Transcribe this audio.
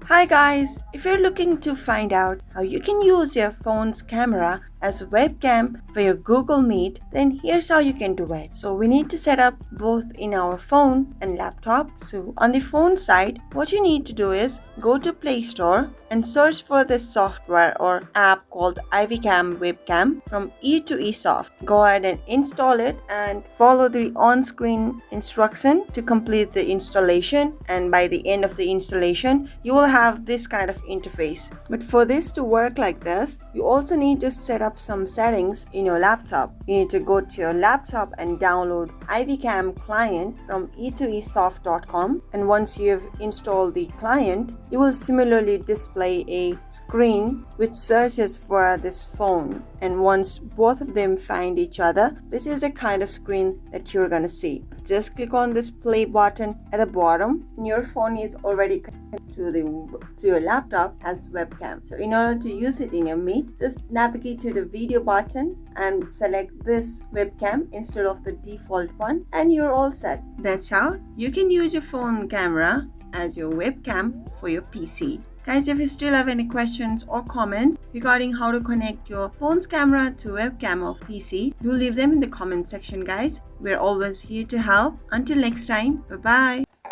Hi guys, if you're looking to find out how you can use your phone's camera as a webcam for your Google Meet, then here's how you can do it. So we need to set up both in our phone and laptop. So on the phone side, what you need to do is go to Play Store and search for this software or app called IVCam Webcam from E2eSoft. Go ahead and install it and follow the on-screen instruction to complete the installation, and by the end of the installation you will have this kind of interface. But for this to work like this, you also need to set up some settings in your laptop. You need to go to your laptop and download IVCam client from e2esoft.com, and once you've installed the client, you will similarly display a screen which searches for this phone, and once both of them find each other, this is the kind of screen that you're gonna see. Just click on this play button at the bottom and your phone is already connected to your laptop as webcam. So in order to use it in your Meet, just navigate to the video button and select this webcam instead of the default one, and you're all set. That's how you can use your phone camera as your webcam for your PC. Guys, if you still have any questions or comments regarding how to connect your phone's camera to webcam of PC, do leave them in the comment section, guys. We're always here to help. Until next time, bye bye.